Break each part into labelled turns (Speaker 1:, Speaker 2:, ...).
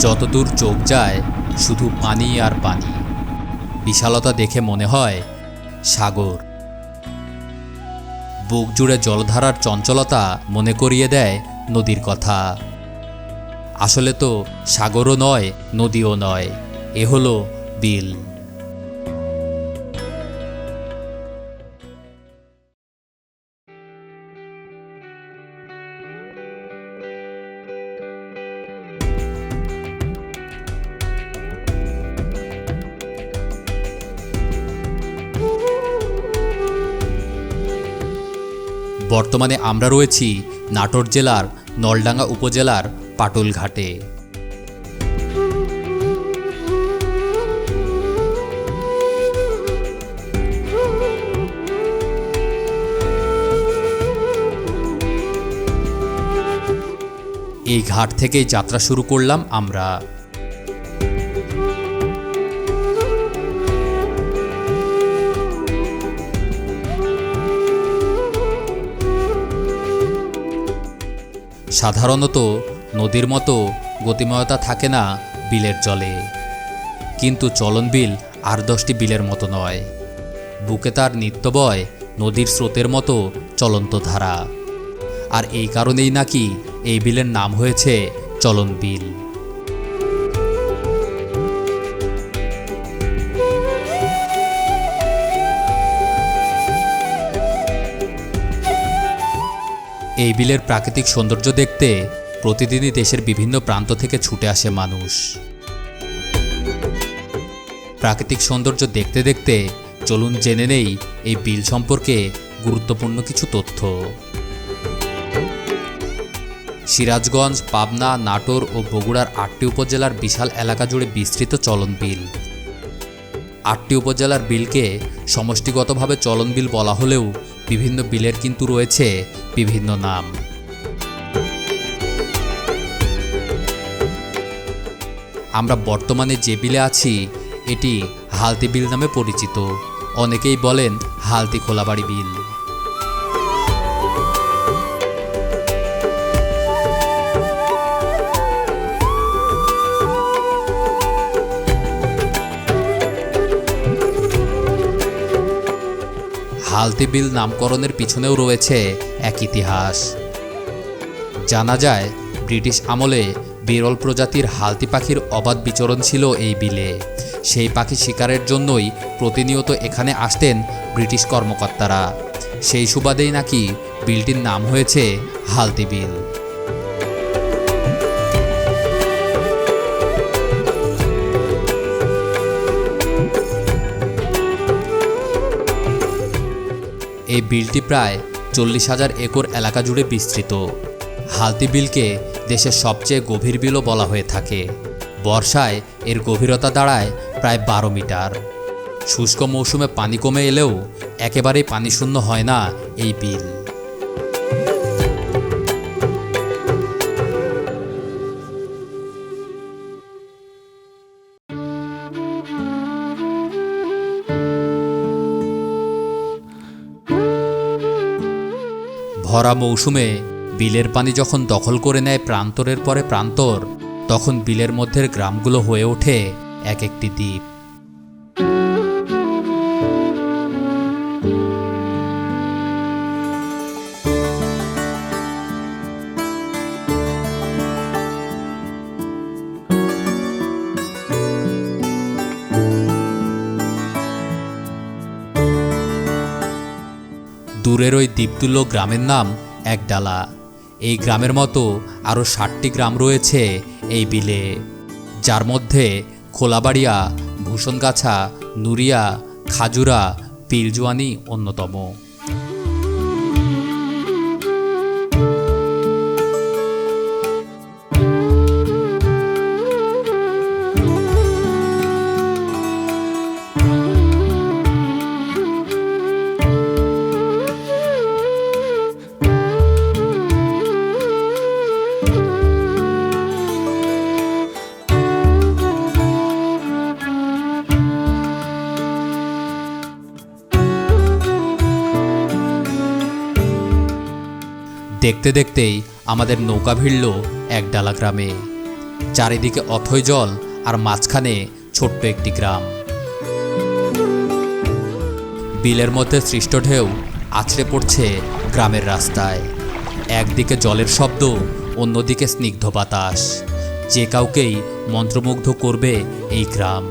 Speaker 1: যতদূর চোখ যায় শুধু পানি আর পানি। বিশালতা দেখে মনে হয় সাগর। বুক জুড়ে জলধারার চঞ্চলতা মনে করিয়ে দেয় নদীর কথা। আসলে তো সাগরও নয়, নদীও নয়, এ হলো বিল। বর্তমানে আমরা রয়েছি নাটোর জেলার নলডাঙ্গা উপজেলার পাটুল ঘাটে। এই ঘাট থেকেই যাত্রা শুরু করলাম আমরা। সাধারণত নদীর মতো গতিময়তা থাকে না বিলের জলে, কিন্তু চলন বিল আর 10টি বিলের মতো নয়। বুকে তার নিত্য বয় নদীর স্রোতের মতো চলন্ত ধারা। আর এই কারণেই নাকি এই বিলের নাম হয়েছে চলন বিল। এই বিলের প্রাকৃতিক সৌন্দর্য দেখতে প্রতিদিনই দেশের বিভিন্ন প্রান্ত থেকে ছুটে আসে মানুষ। প্রাকৃতিক সৌন্দর্য দেখতে দেখতে চলুন জেনে নেই এই বিল সম্পর্কে গুরুত্বপূর্ণ কিছু তথ্য। সিরাজগঞ্জ, পাবনা, নাটোর ও বগুড়ার 8টি উপজেলার বিশাল এলাকা জুড়ে বিস্তৃত চলন বিল। 8টি উপজেলার বিলকে সমষ্টিগতভাবে চলন বিল বলা হলেও বিভিন্ন বিলের কিন্তু রয়েছে বিভিন্ন নাম। আমরা বর্তমানে যে বিলে আছি এটি হালতি বিল নামে পরিচিত। অনেকেই বলেন হালতি খোলাবাড়ি বিল। হালতি বিল নামকরণের পিছনেও রয়েছে এক ইতিহাস। জানা যায় ব্রিটিশ আমলে বিরল প্রজাতির হালতি পাখির অবাধ বিচরণ ছিল এই বিলে। সেই পাখি শিকারের জন্যই প্রতিনিয়ত এখানে আসতেন ব্রিটিশ কর্মকর্তারা। সেই সুবাদেই নাকি বিলটির নাম হয়েছে হালতি বিল। এই বিলটি প্রায় 40,000 একর এলাকা জুড়ে বিস্তৃত। হালতি বিলকে দেশের সবচেয়ে গভীর বিলও বলা হয়ে থাকে। বর্ষায় এর গভীরতা দাঁড়ায় প্রায় 12 মিটার। শুষ্ক মৌসুমে পানি কমে এলেও একেবারেই পানিশূন্য হয় না এই বিল। ভরা মৌসুমে বিলের পানি যখন দখল করে নেয় প্রান্তরের পরে প্রান্তর, তখন বিলের মধ্যের গ্রামগুলো হয়ে ওঠে এক একটি দ্বীপ। দূরের ওই দ্বীপতুল্য গ্রামের নাম একডালা। এই গ্রামের মতো আরও 60টি গ্রাম রয়েছে এই বিলে, যার মধ্যে খোলাবাড়িয়া, ভূষণগাছা, নুরিয়া, খাজুরা, পিলজুয়ানি অন্যতম। দেখতে দেখতেই আমাদের নৌকা ভিড়ল এক ডালা গ্রামে। চারিদিকে অথই জল আর মাঝখানে ছোট্ট একটি গ্রাম। বিলের মধ্যে সৃষ্ট ঢেউ আছড়ে পড়ছে গ্রামের রাস্তায়। একদিকে জলের শব্দ, অন্যদিকে স্নিগ্ধ বাতাস। যে কাউকেই মন্ত্রমুগ্ধ করবে এই গ্রাম।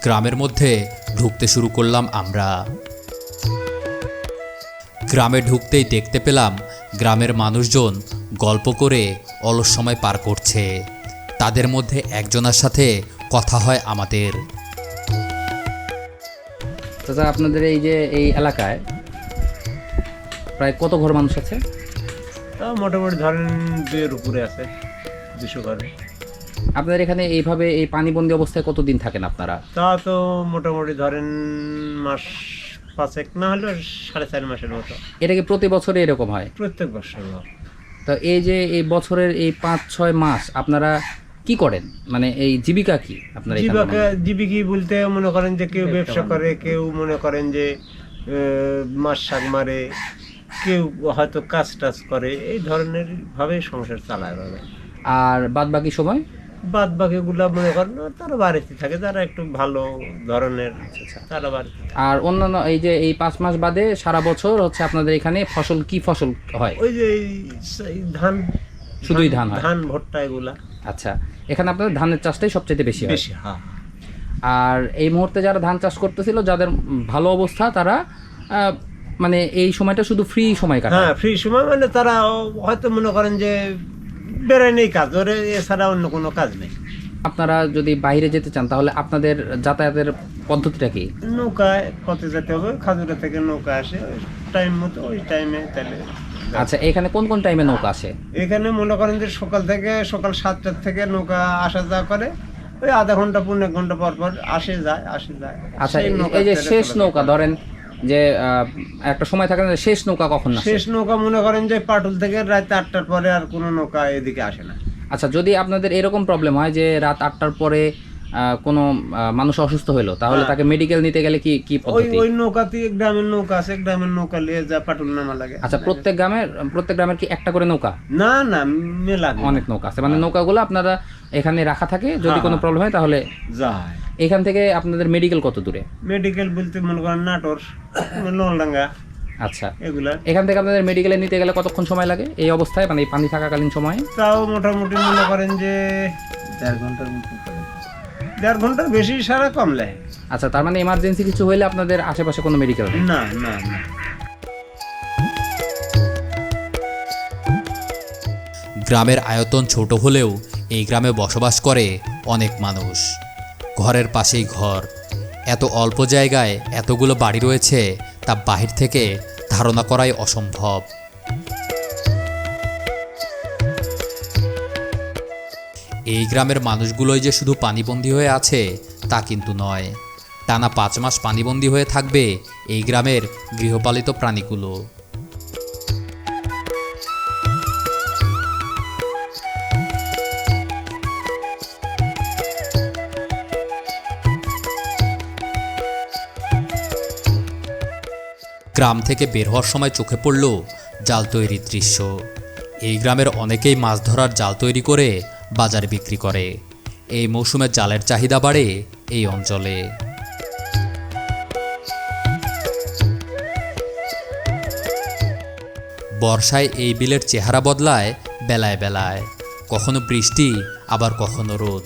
Speaker 1: গ্রামের মধ্যে ঢুকতে শুরু করলাম আমরা। গ্রামে ঢুকতেই দেখতে পেলাম গ্রামের মানুষজন গল্প করে অলস সময় পার করছে। তাদের মধ্যে একজনের সাথে কথা হয় আমাদের।
Speaker 2: চাচা, আপনাদের এই যে এই এলাকায় প্রায় কত ঘর মানুষ আছে?
Speaker 3: তা মোটামুটি ধরেন 2-এর উপরে আছে, 200 ঘর।
Speaker 2: আপনাদের এখানে এইভাবে এই পানিবন্দী অবস্থায় কতদিন থাকেন আপনারা?
Speaker 3: তা তো মোটামুটি ধরেন মাস 5 না হলে 4.5 মাসের মতো।
Speaker 2: এটা কি প্রতি বছরে এরকম হয়?
Speaker 3: প্রত্যেক বছর।
Speaker 2: তো এই যে এই বছরের এই 5-6 মাস আপনারা কি করেন, মানে এই জীবিকা কি আপনারা?
Speaker 3: জীবিকা বলতে মনে করেন যে কেউ ব্যবসা করে, কেউ মনে করেন যে মাছ শাক মারে, কেউ হয়তো কাজ টাজ করে, এই ধরনের ভাবে সংসার চালায়।
Speaker 2: আর বাদ বাকি সময়
Speaker 3: বাদ বাকিগুলা মনে করেন তারা বাড়িতে থাকে, যারা একটু ভালো ধরনের তারা বাড়িতে।
Speaker 2: আর অন্যান্য এই যে এই 5 মাস বাদে সারা বছর হচ্ছে আপনাদের এখানে ফসল কি ফসল হয়?
Speaker 3: ওই যে ধান,
Speaker 2: শুধুই ধান হয়?
Speaker 3: ধান ভুট্টা এগুলা।
Speaker 2: আচ্ছা, এখানে আপনাদের ধানের চাষটাই সবচেয়ে বেশি হয়?
Speaker 3: বেশি, হ্যাঁ।
Speaker 2: আর এই মুহূর্তে যারা ধান চাষ করতেছিল, যাদের ভালো অবস্থা, তারা মানে এই সময়টা শুধু ফ্রি সময় কাটায়?
Speaker 3: হ্যাঁ, ফ্রি সময় মানে তারা হয়তো মনে করেন যে বেড়ায় নেই কাজ, ওরে এছাড়া অন্য কোনো কাজ নেই।
Speaker 2: আপনারা যদি বাইরে যেতে চান তাহলে আপনাদের যাতায়াতের পদ্ধতিটা কি?
Speaker 3: নৌকায় পথে যেতে হবে, খাজুরা থেকে নৌকা আসে টাইম মতো, ওই টাইমে তাহলে।
Speaker 2: আচ্ছা, এখানে কোন কোন টাইমে নৌকা আসে?
Speaker 3: এখানে মনে করেন যে সকাল 7টার থেকে নৌকা আসা যাওয়া করে, ওই আধা ঘন্টা 1.5 ঘন্টা পর পর আসে যায়।
Speaker 2: আচ্ছা, এই যে শেষ নৌকা ধরেন যে একটা সময় থাকে না, শেষ নৌকা কখন আসে?
Speaker 3: শেষ নৌকা মনে করেন যে পাটুল থেকে রাত 8টার পরে আর কোনো নৌকা এদিকে আসে না।
Speaker 2: আচ্ছা, যদি আপনাদের এরকম প্রবলেম হয় যে রাত 8টার পরে কোনো মানুষ অসুস্থ হলো, তাহলে তাকে মেডিকেল নিতে গেলে কি কি পদ্ধতি?
Speaker 3: ওই নৌকাতে গ্রামের নৌকা আছে, গ্রামের নৌকা নিয়ে যা পাটুল নামা লাগে।
Speaker 2: আচ্ছা, প্রত্যেক গ্রামের কি একটা করে নৌকা?
Speaker 3: না, মেলা
Speaker 2: অনেক নৌকা আছে, মানে নৌকাগুলো আপনারা এখানে রাখা থাকে, যদি কোনো প্রবলেম হয় তাহলে
Speaker 3: যায়।
Speaker 2: এখান থেকে আপনাদের মেডিকেল কত দূরে?
Speaker 3: মেডিকেল বলতে মনে করেন নাটোর, নলডাঙ্গা।
Speaker 2: আচ্ছা,
Speaker 3: এগুলা
Speaker 2: এখান থেকে আপনাদের মেডিকেলে নিতে গেলে কতক্ষণ সময় লাগে এই অবস্থায়, মানে এই পানি থাকাকালীন সময়ে?
Speaker 3: তাও মোটামুটি মনে করেন যে 1.5 ঘন্টার বেশি, সারা কম লাগে।
Speaker 2: আচ্ছা, তার মানে এমার্জেন্সি কিছু হইলে আপনাদের আশেপাশে কোনো মেডিকেল নেই?
Speaker 3: না।
Speaker 1: গ্রামের আয়তন ছোট হলেও এই গ্রামে বসবাস করে অনেক মানুষ। ঘরের পাশেই ঘর। এত অল্প জায়গায় এতগুলো বাড়ি রয়েছে, তা বাহির থেকে ধারণা করাই অসম্ভব। এই গ্রামের মানুষগুলোই যে শুধু পানিবন্দী হয়ে আছে তা কিন্তু নয়। টানা 5 মাস পানিবন্দী হয়ে থাকবে এই গ্রামের গৃহপালিত প্রাণীগুলো। গ্রাম থেকে বের হওয়ার সময় চোখে পড়ল জাল তৈরির দৃশ্য। এই গ্রামের অনেকেই মাছ ধরার জাল তৈরি করে বাজারে বিক্রি করে। এই মৌসুমে জালের চাহিদা বাড়ে এই অঞ্চলে। বর্ষায় এই বিলের চেহারা বদলায় বেলায় বেলায়, কখনো বৃষ্টি আবার কখনো রোদ।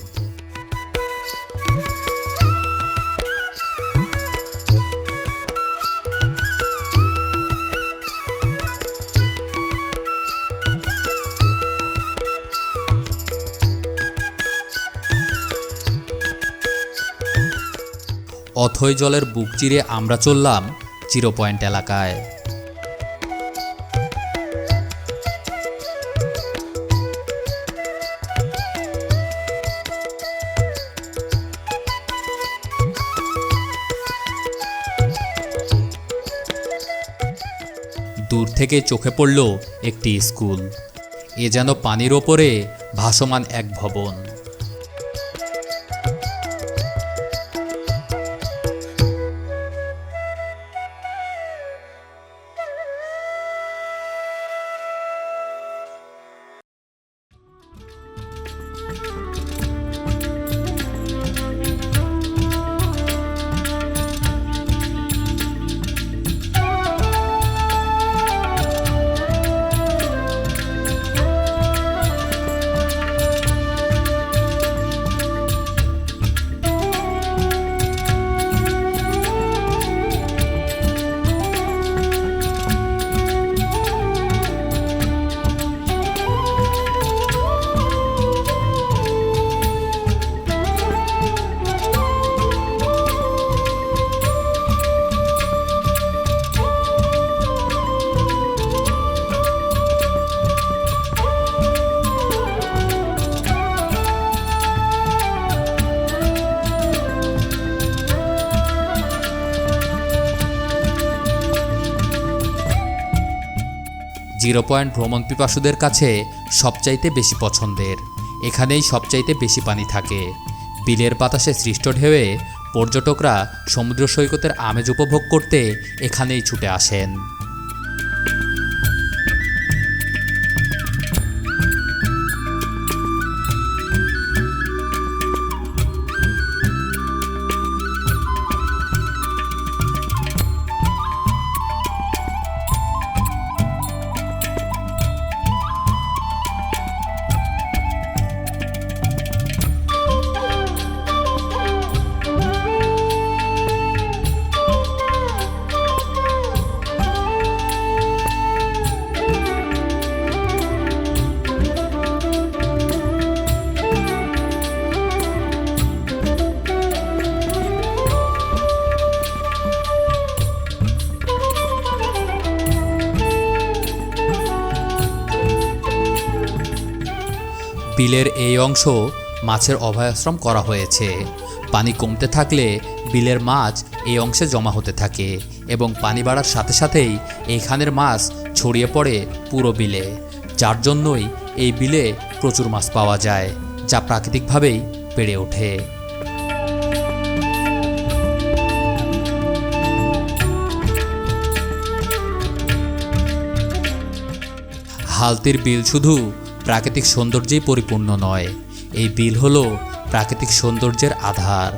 Speaker 1: অথৈ জলের বুক চিরে আমরা চললাম জিরো পয়েন্ট এলাকায়। দূর থেকে চোখে পড়ল একটি স্কুল। এ যেন পানির ওপরে ভাসমান এক ভবন। জিরো পয়েন্ট ভ্রমণ পিপাসুদের কাছে সবচাইতে বেশি পছন্দের। এখানেই সবচাইতে বেশি পানি থাকে। বিলের বাতাসে সৃষ্ট ঢেউয়ে পর্যটকরা সমুদ্র সৈকতের আমেজ উপভোগ করতে এখানেই ছুটে আসেন। বিলের এই অংশ মাছের অভয়াশ্রম করা হয়েছে। পানি কমতে থাকলে বিলের মাছ এই অংশে জমা হতে থাকে এবং পানি বাড়ার সাথে সাথেই এইখানের মাছ ছড়িয়ে পড়ে পুরো বিলে, যার জন্যই এই বিলে প্রচুর মাছ পাওয়া যায়, যা প্রাকৃতিকভাবেই বেড়ে ওঠে। হালতির বিল শুধু প্রাকৃতিক সৌন্দর্যেই পরিপূর্ণ নয়, এই বিল হলো প্রাকৃতিক সৌন্দর্যের আধার।